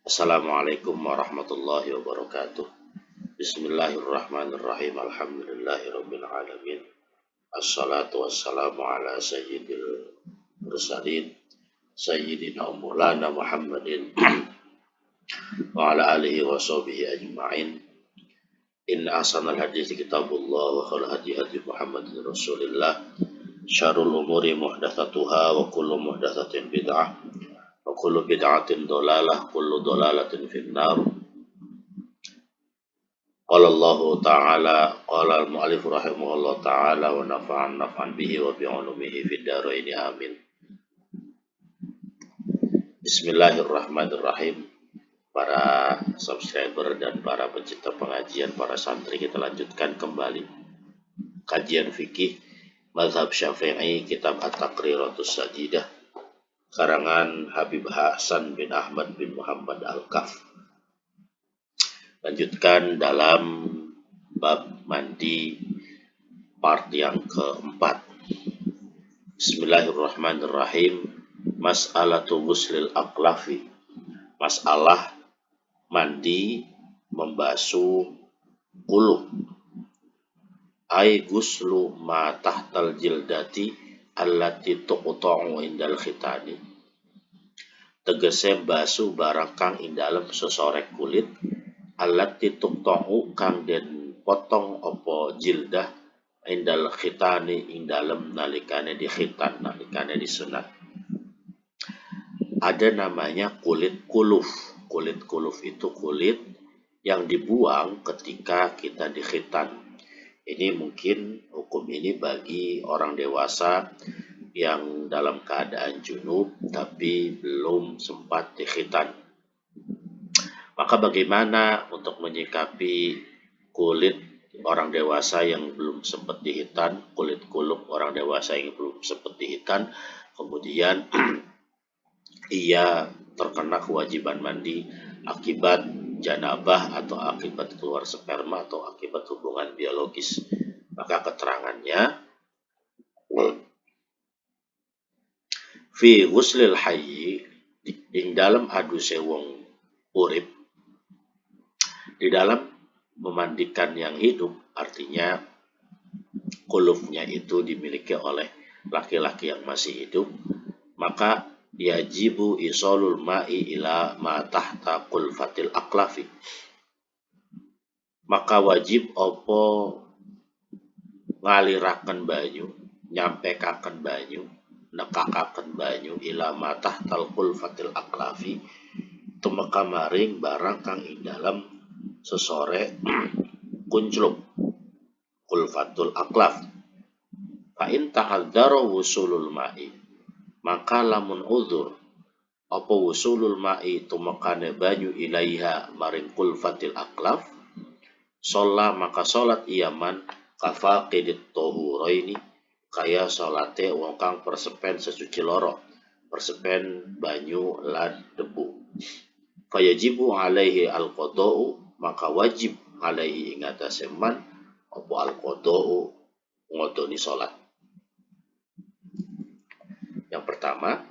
Assalamualaikum warahmatullahi wabarakatuh. Bismillahirrahmanirrahim. Alhamdulillahirabbil alamin. Assalatu wassalamu ala sayyidil mursalin sayyidina Maulana Muhammadin wa ala alihi wa sahbihi ajma'in. Inna ahsanal hadits kitabullah wa khairul hadi hadi Muhammadin Rasulillah. Syarrul umuri muhdatsatuha wa kullu muhdatsatin bid'ah wa kullu bid'atin dhalalah, kullu dhalalatin finnar. Qala Allah Ta'ala, qala al-mu'allif rahimahullah ta'ala wa nafa'an bihi wa bi'ulumihi fid dharain amin. Bismillahirrahmanirrahim. Para subscriber dan para pecinta pengajian, para santri, kita lanjutkan kembali kajian fikih mazhab Syafi'i, kitab At-Taqriratus Sajidah, karangan Habib Hasan bin Ahmad bin Muhammad Al-Kaf. Lanjutkan dalam bab mandi part yang keempat. Bismillahirrahmanirrahim. Mas'alatu ghuslil aqlafi. Masalah mandi membasuh kuluh. Ai guslu ma tahtal jildati allati tuqta'u indal khitani. Tegese basuh barang kang ing dalem sesorek kulit allati tuqta'u kang den potong opo jildah indal khitani ing dalem nalikane di khitan, nalikane di sunat. Ada namanya kulit kuluf. Kulit kuluf itu kulit yang dibuang ketika kita di khitan. Ini mungkin hukum ini bagi orang dewasa yang dalam keadaan junub tapi belum sempat di khitan. Maka bagaimana untuk menyikapi kulit orang dewasa yang belum sempat dihitan, kulit kuluf orang dewasa yang belum sempat dihitan, kemudian ia terkena kewajiban mandi akibat janabah atau akibat keluar sperma atau akibat hubungan biologis. Maka keterangannya, fi ghuslil hayyi, ing dalam aduse wong urip, di dalam memandikan yang hidup, artinya kulufnya itu dimiliki oleh laki-laki yang masih hidup, maka yajibu isolul ma'i ila ma tahta kulfatil aklafi. Maka wajib opo ngaliraken banyu, nyampekaken banyu, nekakaken banyu ila ma tahtal kulfatil aklafi, tumeka maring barang kang ing dalem sesore kuncluk kulfatul aklaf. Fa in ta'adzara wusulul ma'i, maka lamun uzur apa wusulul ma'i tumekane banyu ilaiha maring kulfatil aklaf, sholla maka sholat iaman kafaqidit tohuraini, kaya sholate wong kang persepen sesuci loro, persepen banyu lan debu. Fayajibu alaihi al-qada'u, maka wajib alaihi ing atase man apa al-qada'u, ngodoni sholat. Yang pertama,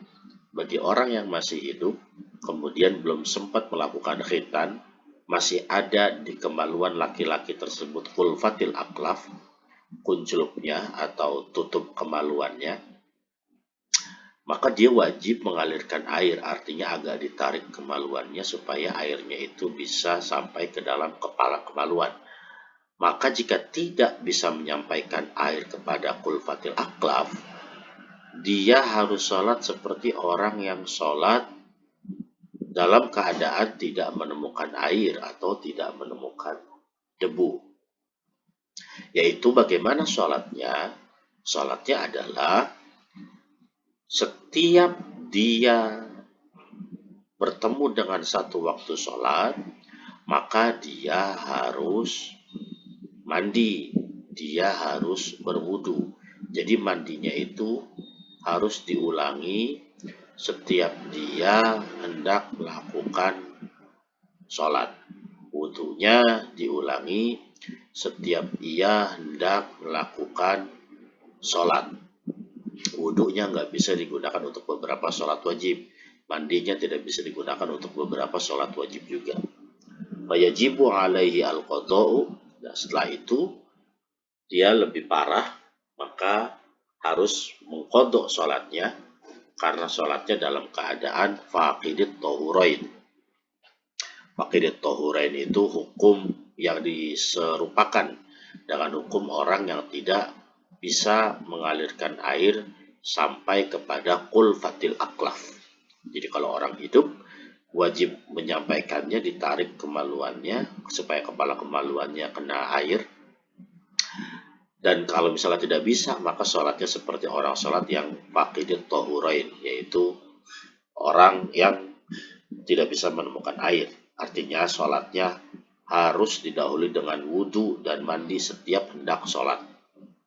bagi orang yang masih hidup kemudian belum sempat melakukan khitan, masih ada di kemaluan laki-laki tersebut kulfatil aklaf, kunculupnya atau tutup kemaluannya, maka dia wajib mengalirkan air, artinya agak ditarik kemaluannya supaya airnya itu bisa sampai ke dalam kepala kemaluan. Maka jika tidak bisa menyampaikan air kepada kulfatil aklaf, dia harus sholat seperti orang yang sholat dalam keadaan tidak menemukan air atau tidak menemukan debu. Yaitu bagaimana sholatnya? Sholatnya adalah setiap dia bertemu dengan satu waktu sholat, maka dia harus mandi, dia harus berwudu. Jadi mandinya itu harus diulangi setiap dia hendak melakukan sholat. Wudunya diulangi setiap ia hendak melakukan sholat. Wudunya nggak bisa digunakan untuk beberapa sholat wajib. mandinya tidak bisa digunakan untuk beberapa sholat wajib juga. Fayajibu alaihi al-qada'u. Nah, setelah itu dia lebih parah, maka harus mengkodok sholatnya karena sholatnya dalam keadaan faqidit tahurain. Faqidit tahurain itu hukum yang diserupakan dengan hukum orang yang tidak bisa mengalirkan air sampai kepada qulfatil aklaf. Jadi kalau orang hidup wajib menyampaikannya, ditarik kemaluannya supaya kepala kemaluannya kena air. Dan kalau misalnya tidak bisa, maka sholatnya seperti orang sholat yang faqidit tahurain, yaitu orang yang tidak bisa menemukan air. Artinya sholatnya harus didahului dengan wudhu dan mandi setiap hendak sholat.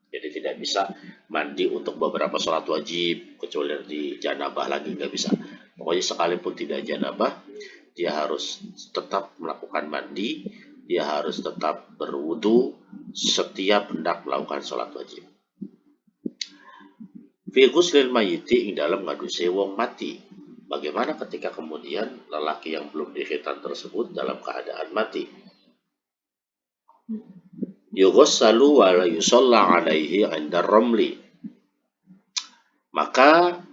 Jadi tidak bisa mandi untuk beberapa sholat wajib, kecuali di janabah lagi nggak bisa. Pokoknya sekalipun tidak janabah, dia harus tetap melakukan mandi, dia harus tetap berwudhu setiap hendak melakukan sholat wajib. Fi ghuslil mayyiti ing dalam ngaduse wong mati. Bagaimana ketika kemudian lelaki yang belum dikhitan tersebut dalam keadaan mati? Yughassalu wa la yusalla alaihi 'inda ramli. Maka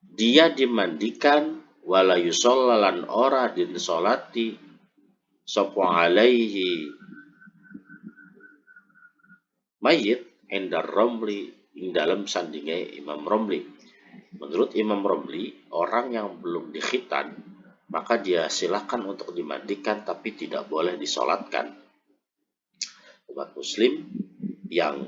dia dimandikan wala yusalla lan ora din salati sapa alaihi mayit 'inda ramli ing dalam sandinge Imam Romli. Menurut Imam Romli, orang yang belum dikhitan maka dia silakan untuk dimandikan tapi tidak boleh disolatkan. Umat muslim yang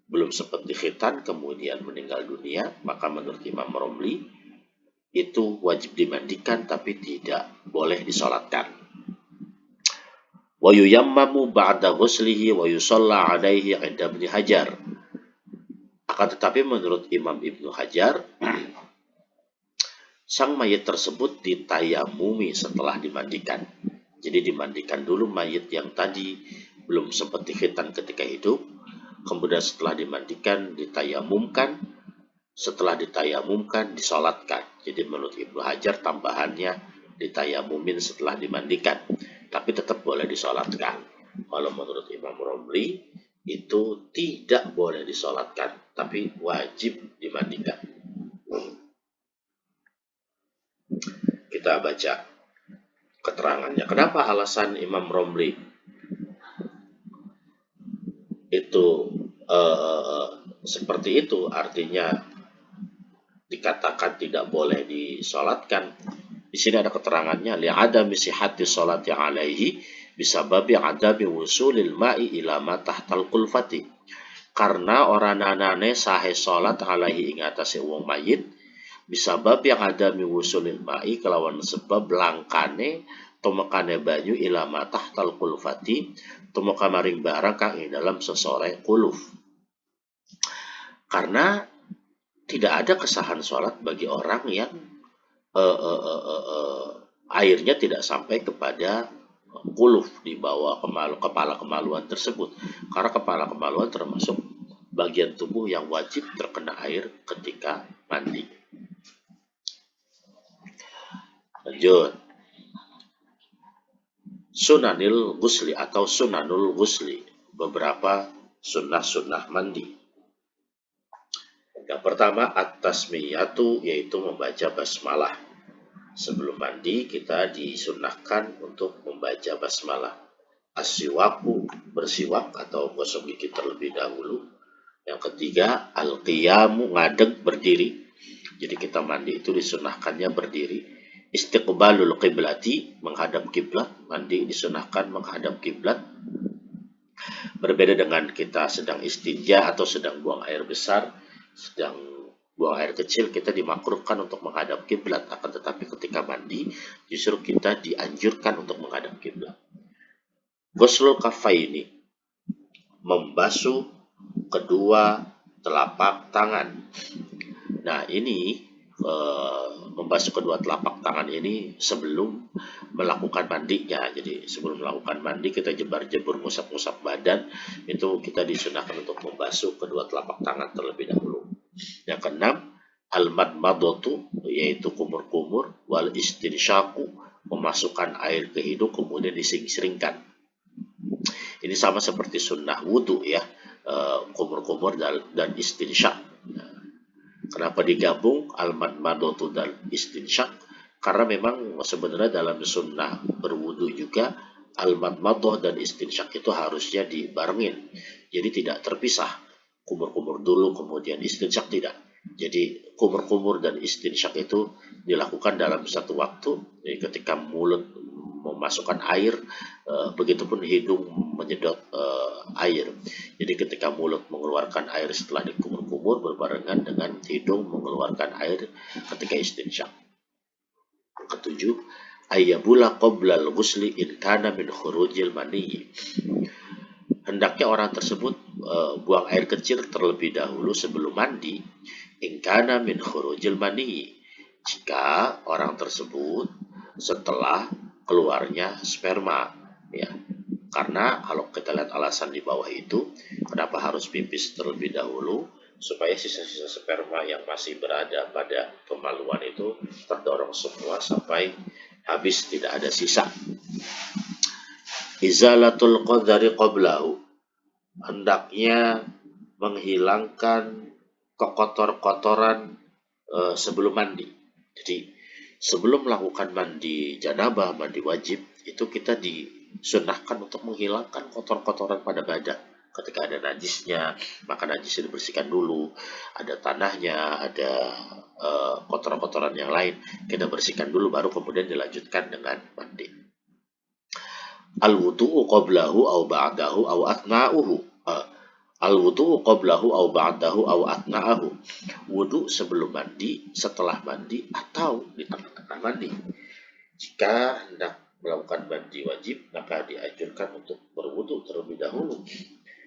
belum sempat dikhitan kemudian meninggal dunia, maka menurut Imam Romli itu wajib dimandikan tapi tidak boleh disolatkan. Wa yuyammamu ba'da ghuslihi wa yusalla alaihi 'inda Ibnu Hajar. Akan tetapi menurut Imam Ibnu Hajar, sang mayit tersebut ditayamumi setelah dimandikan. Jadi dimandikan dulu mayit yang tadi belum sempat dikhitan ketika hidup, kemudian setelah dimandikan ditayamumkan, setelah ditayamumkan disolatkan. Jadi menurut Ibnu Hajar tambahannya ditayamumin setelah dimandikan, tapi tetap boleh disolatkan. Kalau menurut Imam Romli itu tidak boleh disolatkan, tapi wajib dimandikan. Kita baca keterangannya. Kenapa alasan Imam Romli itu seperti itu? Artinya dikatakan tidak boleh disolatkan. Di sini ada keterangannya, li'adami sihhati sholati alaihi bisababi adami wusulil ma'i ila ma tahtal qulfati. Karena orang nanane sahe salat alaihi ing atase wong mayit bisababi adami wusulil ma'i kelawan sebab langkane tumekane banyu ila ma tahtal qulfati, tumeka maring barang kang ing dalam sesore kuluf. Karena tidak ada kesahan sholat bagi orang yang airnya tidak sampai kepada kuluf di bawah kepala kemaluan tersebut. Karena kepala kemaluan termasuk bagian tubuh yang wajib terkena air ketika mandi. Lanjut. Sunanil ghusli atau sunanul ghusli. Beberapa sunnah-sunnah mandi. Yang pertama at-tasmiyatu, yaitu membaca basmalah. Sebelum mandi kita disunnahkan untuk membaca basmalah. As-siwaku, bersiwak atau gosok gigi terlebih dahulu. Yang ketiga al-qiyamu, ngadeg berdiri. Jadi kita mandi itu disunnahkannya berdiri. Istiqbalul qiblati, menghadap kiblat. Mandi disunnahkan menghadap kiblat. Berbeda dengan kita sedang istinja atau sedang buang air besar, sedang buang air kecil, kita dimakruhkan untuk menghadap kiblat. Akan tetapi ketika mandi justru kita dianjurkan untuk menghadap kiblat. Ghuslul kaffaini, membasuh kedua telapak tangan. Nah ini membasuh kedua telapak tangan ini sebelum melakukan mandinya. Jadi sebelum melakukan mandi kita jebar-jebur, ngusap-ngusap badan, itu kita disunahkan untuk membasuh kedua telapak tangan terlebih dahulu. Yang keenam, Al-madmadatu yaitu kumur-kumur, wal istinsyaku memasukkan air ke hidung kemudian dising-seringkan. Ini sama seperti sunnah wudhu ya, kumur-kumur dan istinsyak. Kenapa digabung al-madmadatu dan istinsyak? Karena memang sebenarnya dalam sunnah berwudhu juga al-madmadah dan istinsyak itu harusnya dibarengin. Jadi tidak terpisah. Kumur-kumur dulu kemudian istinsyak tidak. Jadi kumur-kumur dan istinsyak itu dilakukan dalam satu waktu. Jadi ketika mulut memasukkan air, begitupun hidung menyedot air. Jadi ketika mulut mengeluarkan air setelah dikumur-kumur berbarengan dengan hidung mengeluarkan air ketika istinsyak. Yang ketujuh, ayyabula qoblal ghusli in kana min khurujil mani. Hendaknya orang tersebut buang air kecil terlebih dahulu sebelum mandi. In kana min khurujil mani. Jika orang tersebut setelah keluarnya sperma, ya. Karena kalau kita lihat alasan di bawah itu, kenapa harus pipis terlebih dahulu? Supaya sisa-sisa sperma yang masih berada pada kemaluan itu terdorong semua sampai habis, tidak ada sisa. Izalatul qadari qablahu, hendaknya menghilangkan kekotor-kotoran sebelum mandi. Jadi sebelum melakukan mandi janabah, mandi wajib, itu kita disunahkan untuk menghilangkan kotor-kotoran pada badan. Ketika ada najisnya, maka najisnya dibersihkan dulu. Ada tanahnya, ada kotoran-kotoran yang lain, kita bersihkan dulu, baru kemudian dilanjutkan dengan mandi. Al-wudu'u qablahu aw ba'dahu aw athna'uhu. Al-wudu'u qablahu aw ba'dahu aw athna'ahu. Wudu sebelum mandi, setelah mandi, atau di tengah-tengah mandi. Jika hendak melakukan mandi wajib, maka dianjurkan untuk berwudu terlebih dahulu.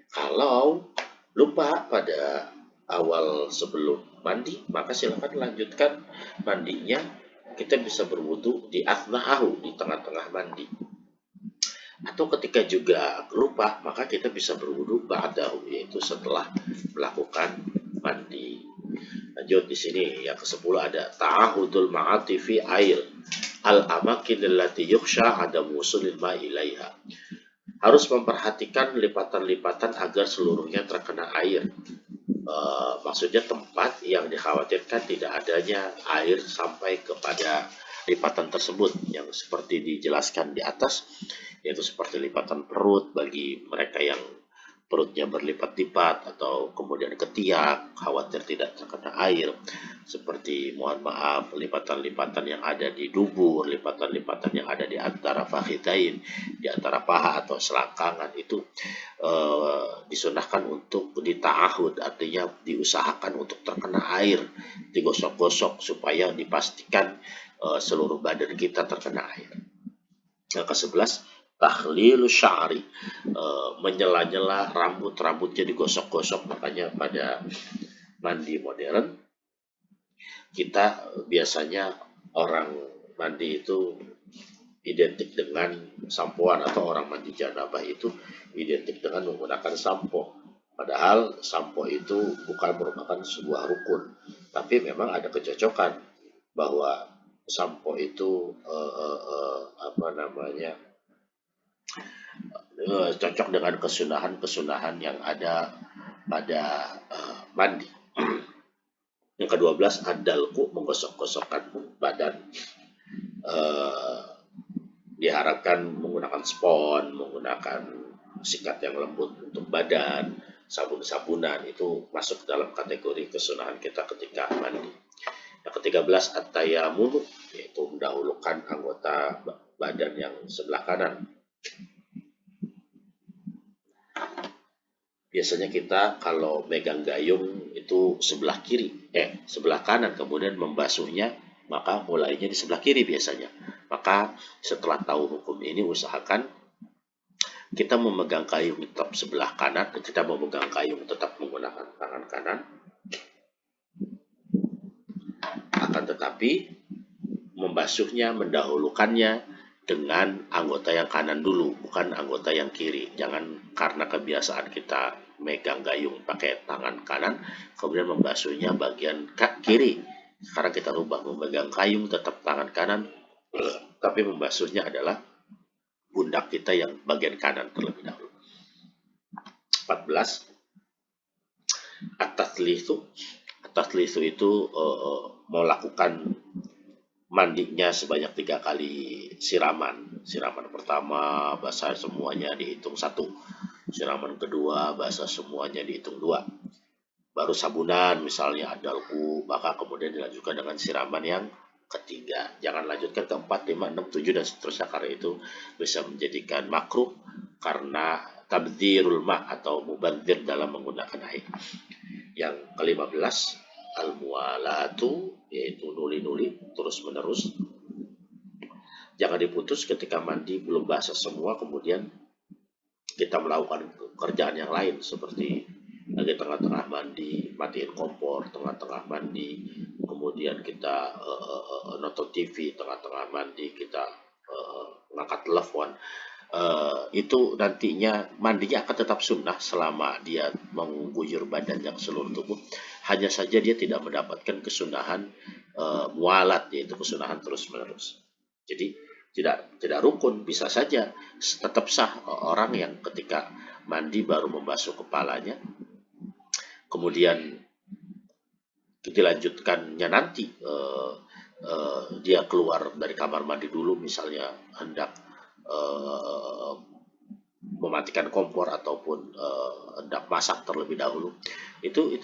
Kalau lupa pada awal sebelum mandi, maka silakan lanjutkan mandinya. Kita bisa berwudu di athna'ahu, di tengah-tengah mandi. Atau ketika juga lupa, maka kita bisa berwudu ba'dahu, yaitu setelah melakukan mandi. Lanjut di sini yang ke-10 ada ta'ahudul ma'ati fi air al-amakin allati yukhsha adam wusulil ma'i ilaiha. Harus memperhatikan lipatan-lipatan agar seluruhnya terkena air. Maksudnya tempat yang dikhawatirkan tidak adanya air sampai kepada lipatan tersebut, yang seperti dijelaskan di atas, yaitu seperti lipatan perut bagi mereka yang perutnya berlipat-lipat atau kemudian ketiak, khawatir tidak terkena air. Seperti mohon maaf, lipatan-lipatan yang ada di dubur, lipatan-lipatan yang ada di antara fakhidain, di antara paha atau selangkangan itu disunahkan untuk dita'ahud, artinya diusahakan untuk terkena air, digosok-gosok supaya dipastikan seluruh badan kita terkena air. Yang ke-11, takhlilu sya'ri, menyela-nyela rambut-rambutnya digosok-gosok. Makanya pada mandi modern kita biasanya orang mandi itu identik dengan sampoan, atau orang mandi janabah itu identik dengan menggunakan sampo. Padahal sampo itu bukan merupakan sebuah rukun, tapi memang ada kecocokan bahwa sampo itu cocok dengan kesunahan-kesunahan yang ada pada mandi. Yang ke-12, adalku, menggosok-gosokkan badan. Diharapkan menggunakan spons, menggunakan sikat yang lembut untuk badan, sabun-sabunan, itu masuk dalam kategori kesunahan kita ketika mandi. Yang ke-13, at-tayammum, yaitu mendahulukan anggota badan yang sebelah kanan. Biasanya kita kalau megang gayung itu sebelah kiri, sebelah kanan, kemudian membasuhnya, maka mulainya di sebelah kiri biasanya. Maka setelah tahu hukum ini, usahakan kita memegang gayung tetap sebelah kanan, kita memegang gayung tetap menggunakan tangan kanan. Akan tetapi membasuhnya, mendahulukannya dengan anggota yang kanan dulu, bukan anggota yang kiri. Jangan karena kebiasaan kita megang gayung pakai tangan kanan, kemudian membasuhnya bagian kiri. Sekarang kita rubah, memegang gayung tetap tangan kanan, tapi membasuhnya adalah pundak kita yang bagian kanan terlebih dahulu. 14. At-tathlisu itu melakukan mandinya sebanyak 3 kali siraman. Siraman pertama basah semuanya dihitung 1. Siraman kedua basah semuanya dihitung 2. Baru sabunan misalnya adalku, maka kemudian dilanjutkan dengan siraman yang ketiga. Jangan lanjutkan ke 4, 5, 6, 7 dan seterusnya, karena itu bisa menjadikan makruh karena tabdzirul ma atau mubadzir dalam menggunakan air. Yang ke-15 al-muwalatu, yaitu nuli-nuli terus menerus. Jangan diputus ketika mandi belum basah semua, kemudian kita melakukan pekerjaan yang lain seperti lagi tengah-tengah mandi matiin kompor, tengah-tengah mandi kemudian kita nonton TV, tengah-tengah mandi kita ngangkat telepon. Itu nantinya mandinya akan tetap sunnah selama dia mengguyur badannya ke seluruh tubuh. Hanya saja dia tidak mendapatkan kesunahan mualat, yaitu kesunahan terus menerus. Jadi tidak rukun, bisa saja tetap sah orang yang ketika mandi baru membasuh kepalanya, kemudian dilanjutkannya nanti dia keluar dari kamar mandi dulu, misalnya hendak mematikan kompor ataupun hendak masak terlebih dahulu, itu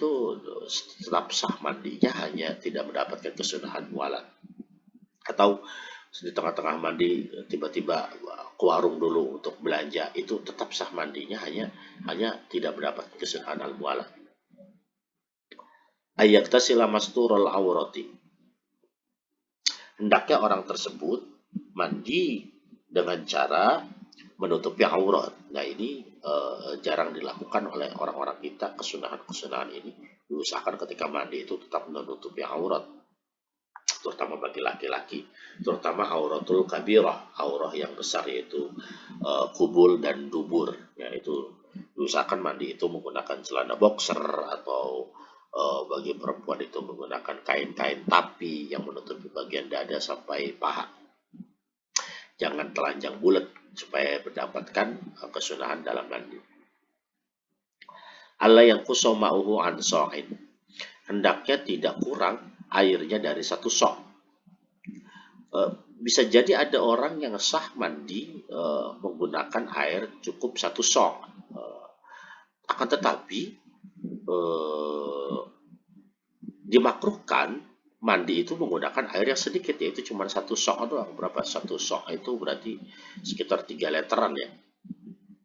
tetap sah mandinya, hanya tidak mendapatkan kesunahan mualat. Atau di tengah-tengah mandi tiba-tiba ke warung dulu untuk belanja, itu tetap sah mandinya, hanya tidak mendapat kesunahan al-mualat. Ayyaktasila masturul aurati, hendaknya orang tersebut mandi dengan cara menutupi aurat. Nah, ini jarang dilakukan oleh orang-orang kita. Kesunahan ini diusahakan ketika mandi itu tetap menutupi aurat, terutama bagi laki-laki, terutama auratul kabirah, aurah yang besar, yaitu kubul dan dubur. Ya, itu diusahakan mandi itu menggunakan celana boxer, atau bagi perempuan itu menggunakan kain-kain tapi yang menutupi bagian dada sampai paha. Jangan telanjang bulat supaya mendapatkan kesunahan dalam mandi. Allah yang kusoma'uhu an so'in, hendaknya tidak kurang airnya dari 1 sok. Bisa jadi ada orang yang sah mandi menggunakan air cukup 1 sok. Akan tetapi dimakruhkan mandi itu menggunakan air yang sedikit, yaitu cuma 1 sok doang. Berapa 1 sok itu? Berarti sekitar 3 literan ya.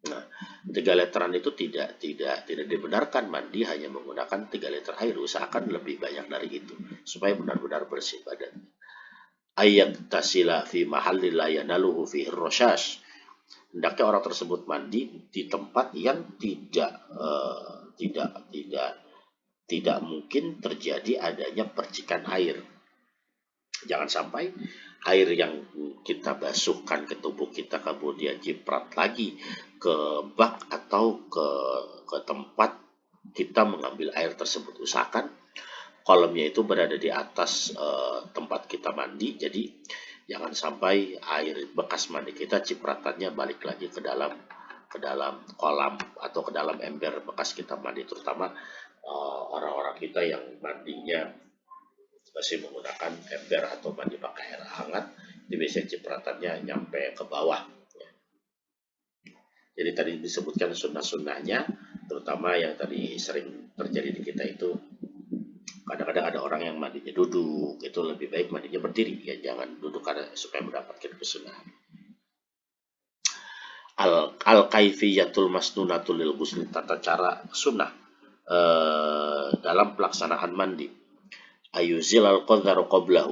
Nah, 3 literan itu tidak dibenarkan mandi hanya menggunakan 3 liter air. Usahakan lebih banyak dari itu supaya benar-benar bersih badan. Ayat tasila fi mahallil la yanaluhu fi rasyash, hendaknya orang tersebut mandi di tempat yang tidak mungkin terjadi adanya percikan air. Jangan sampai air yang kita basuhkan ke tubuh kita kemudian jiprat lagi ke bak atau ke tempat kita mengambil air tersebut. Usahakan kolamnya itu berada di atas tempat kita mandi, jadi jangan sampai air bekas mandi kita cipratannya balik lagi ke dalam kolam atau ke dalam ember bekas kita mandi, terutama orang-orang kita yang mandinya masih menggunakan ember atau mandi pakai air hangat, itu biasanya cipratannya nyampe ke bawah. Jadi tadi disebutkan sunnah-sunnahnya, terutama yang tadi sering terjadi di kita itu, kadang-kadang ada orang yang mandinya duduk, itu lebih baik mandinya berdiri, ya jangan duduk karena supaya mendapatkan kesunahan. Al-kaifiyatul masnunatul lil ghusl, tata cara sunnah dalam pelaksanaan mandi. Ayuzil al-qadharu qablahu,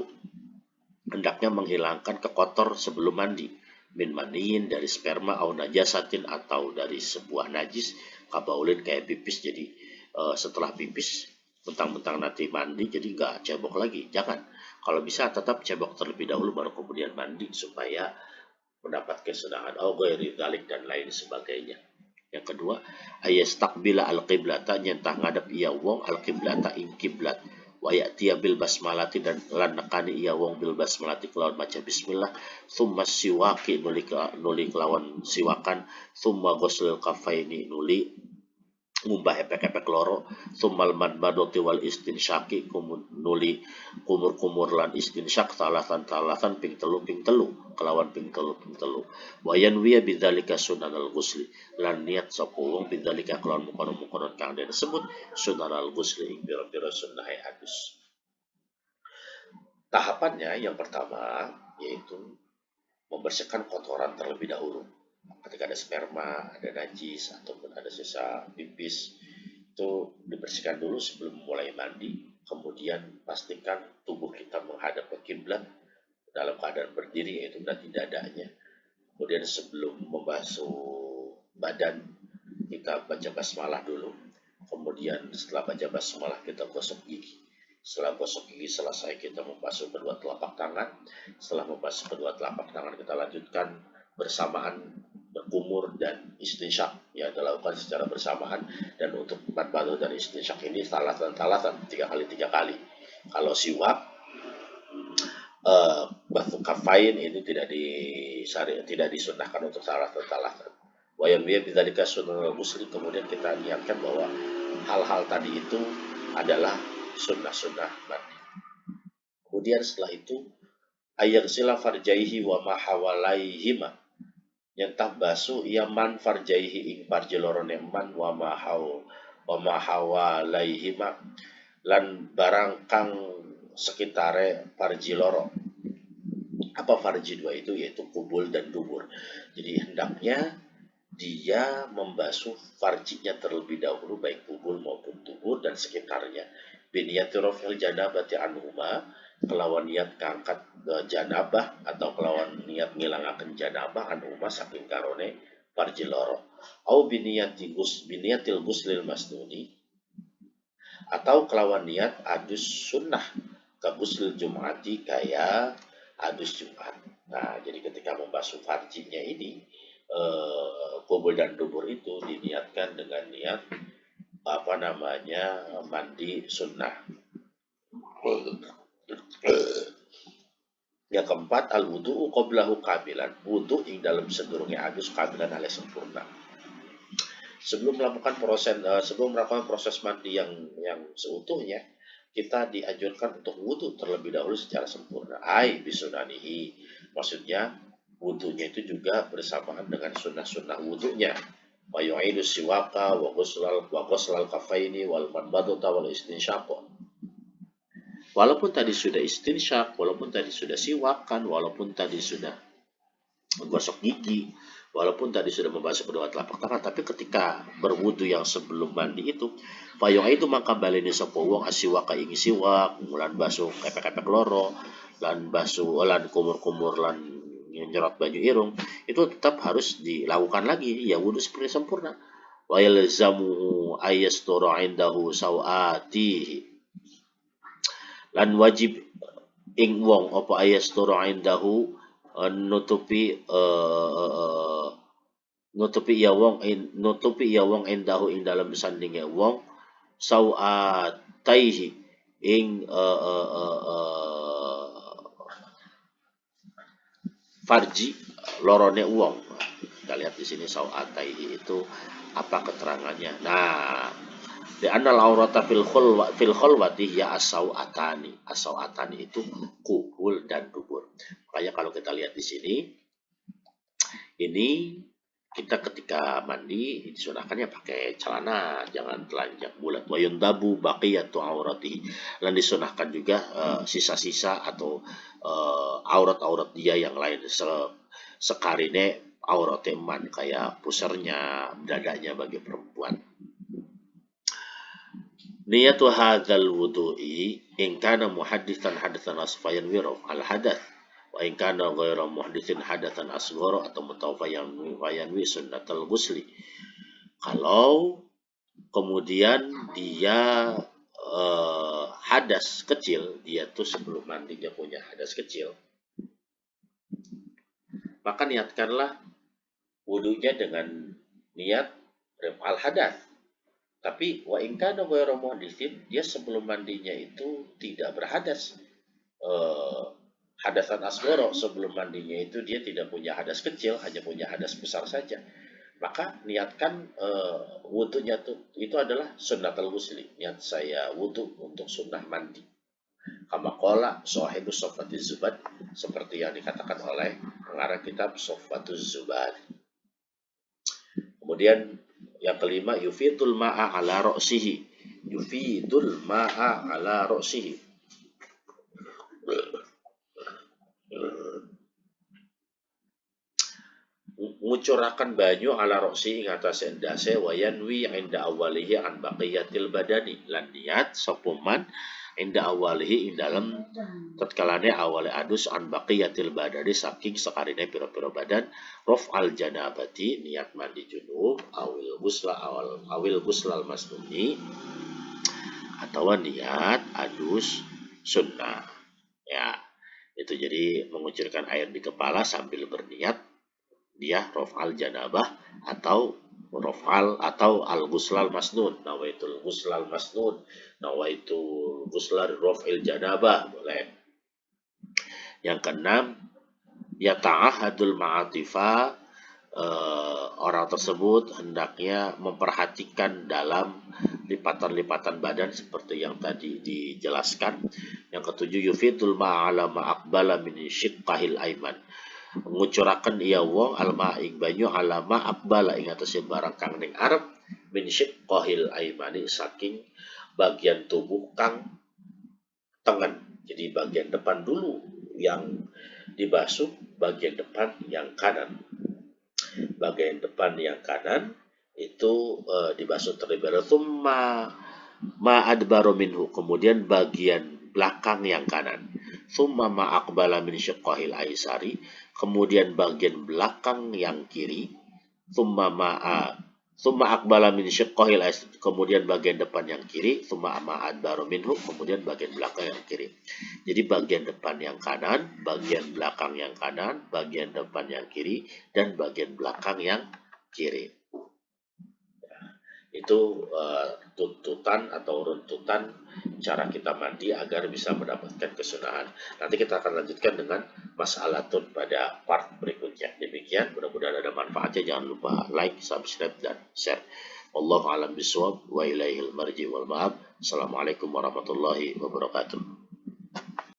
hendaknya menghilangkan kekotor sebelum mandi. Min maniin, dari sperma, au najasatin, atau dari sebuah najis, kabaulin, kayak pipis. Jadi setelah pipis mentang-mentang nanti mandi jadi nggak cebok lagi, jangan. Kalau bisa tetap cebok terlebih dahulu baru kemudian mandi supaya mendapat kesunahan au ghairi dzalik dan lain sebagainya. Yang kedua, ayastaqbila al-qiblata nyentah ngadep iya wong al-qiblata ing kiblat. Wa ya'tiya bil basmalati dan lan nekani iya wong bil basmalati kelawan maca bismillah, summa siwaki nuli kelawan siwakan, summa ghuslul kafaini nuli ngumbah epek-epek loro, sumal madmadoti wal istinsyaki nuli kumur-kumur lan istinsyak talatan ping telu kelawan ping telu wayan wiya bidzalika sunanal ghusli lan niat sapa wong bidzalika kelawan mukono-mukono kang den sebut sunanal ghusli ing pira-pira sunnah hadis. Tahapannya yang pertama yaitu membersihkan kotoran terlebih dahulu. Ketika ada sperma, ada najis, ataupun ada sisa pipis, itu dibersihkan dulu sebelum mulai mandi. Kemudian pastikan tubuh kita menghadap ke kiblat dalam keadaan berdiri, yaitu berarti dadanya. Kemudian sebelum membasuh badan, kita baca basmalah dulu. Kemudian setelah baca basmalah, kita gosok gigi. Setelah gosok gigi selesai, kita membasuh kedua telapak tangan. Setelah membasuh kedua telapak tangan, kita lanjutkan bersamaan berkumur dan istinsyak, ya dilakukan secara bersamaan. Dan untuk madmadah dan istinsyak ini talatan 3 kali. Kalau siwak batu kafain ini tidak disunahkan untuk talatan. Wayang biya bidzalika sunnah muslim, kemudian kita niatkan bahwa hal-hal tadi itu adalah sunnah-sunnah mandi. Kemudian setelah itu ayaghsila farjaihi wa ma hawalaihima, nyentah basuh ia man farjaihi ing parji lorone man wa ma hawalaihima lan barang kang sekitare parji loro. Apa farji dua itu? Yaitu kubul dan dubur. Jadi hendaknya dia membasuh farjinya terlebih dahulu, baik kubul maupun dubur dan sekitarnya. Biniyati rofil janabati anhuma, kelawan niat kangkat janabah atau kelawan niat ngilangaken janabah anhuma saking karone farji loro. Au biniyatil guslil masnuni, atau kelawan niat adus sunnah ka guslil jum'ati kaya adus Jumat. Nah, jadi ketika membasuh farjinya ini, kubul dan dubur itu diniatkan dengan niat mandi sunnah. Yang keempat, al wudu'u qablahu kamilan, wudu ing dalam sedurunge adus kamilan alias sempurna. Sebelum melakukan proses mandi yang seutuhnya, kita dianjurkan untuk wudu terlebih dahulu secara sempurna. Ai bisunanihi, maksudnya wudunya itu juga bersamaan dengan sunnah-sunnah wudunya. Wa yu'idu siwaka wa ghuslal kafaini wal madmadata wal istinsyaqa. Walaupun tadi sudah istinsyak, walaupun tadi sudah siwakan, walaupun tadi sudah gosok gigi, walaupun tadi sudah membasuh kedua telapak tangan, tapi ketika berwudu yang sebelum mandi itu, payung itu maka baleni sapa wong asiwaka ing siwak, lan basuh kepek-kepek loro, lan basuh lan kumur-kumur lan nyerot baju irung, itu tetap harus dilakukan lagi, ya wudu seperti sempurna. Wa yalzamu ayasturu indahu sawatihi, lan wajib ing wong apa ayasturu indahu nutupi ya wong indahu ing dalam sandinge wong sawataihi ing farji lorone wong. Kita lihat di sini sawataihi itu apa keterangannya. Nah, di anal aurata fil khalwati ya asawatani. Asawatani itu kubul dan dubur. Makanya kalau kita lihat di sini, ini kita ketika mandi disunahkan ya pakai celana, jangan telanjang bulat. Wa yundabu baqiyatu aurati, dan disunahkan juga sisa-sisa atau aurat-aurat dia yang lain sekarine aurat man, kayak pusernya, dadanya bagi perempuan. Niyatu hadzal wudu'i in kana muhadditsan hadatsan asfayan wiro al hadath, wa in kana ghairu muhadditsin hadatsan asghara atau mutawaffayan wi sunnatul ghusli. Kalau kemudian dia hadas kecil, dia tuh sebelum mandi dia punya hadas kecil, maka niatkanlah wudunya dengan niat rif'al hadas. Tapi wa in kana ghairu muhditsin, dia sebelum mandinya itu tidak berhadas. Eh, Hadasan asghara, sebelum mandinya itu dia tidak punya hadas kecil, hanya punya hadas besar saja. Maka niatkan wudhunya itu adalah sunnatul ghusli. Niat saya wudhu untuk sunnah mandi. Kama qala sahibus Sofwatiz Zubad, seperti yang dikatakan oleh pengarang kitab Sofwatuz Zubad. Kemudian yang kelima, yufidul ma'a ala ra'sihi. Yufidul ma'a ala ra'sihi. Ngucurakan banyu ala roksi ing atas endase wayanwi inda awalihi an baqiyatil badani lan niat sopuman inda awalihi ing dalam tatkalane awale adus an baqiyatil badani saking sekarine pira-pira badan rof al janabati niat mandi junub awil guslal masnuni atau niat adus sunnah ya. Itu jadi mengucurkan air di kepala sambil berniat dia rof'al janabah atau rof'al atau al-guslal masnun, nawaitul guslal masnun, nawaitul guslal rof'il janabah, boleh. Yang keenam, ya ta'ahadul ma'atifa, orang tersebut hendaknya memperhatikan dalam lipatan-lipatan badan seperti yang tadi dijelaskan. Yang ketujuh, yufidul ma'ala ma'akbala min syiqqahil aiman, ngucuraken iya wong alma ing banyu alama akbala ing atase barang kang ning arep min syiqqahil aimani saking bagian tubuh kang tengen. Jadi bagian depan dulu yang dibasuh, bagian depan yang kanan. Bagian depan yang kanan itu dibasuh terlebih dahulu ma adbaru minhu, kemudian bagian belakang yang kanan. Summa ma aqbala min syiqqahil aisari, kemudian bagian belakang yang kiri. Summa aqbala min syiqqahil aisari, kemudian bagian depan yang kiri. Summa ma adbaru minhu, kemudian bagian belakang yang kiri. Jadi bagian depan yang kanan, bagian belakang yang kanan, bagian depan yang kiri, dan bagian belakang yang kiri. Itu tuntutan atau runtutan cara kita mandi agar bisa mendapatkan kesunahan. Nanti kita akan lanjutkan dengan mas'alatun pada part berikutnya. Demikian, mudah-mudahan ada manfaatnya. Jangan lupa like, subscribe, dan share. Wallahu a'lam bishawab wa ilaihil marji wal ma'ab. Assalamualaikum warahmatullahi wabarakatuh.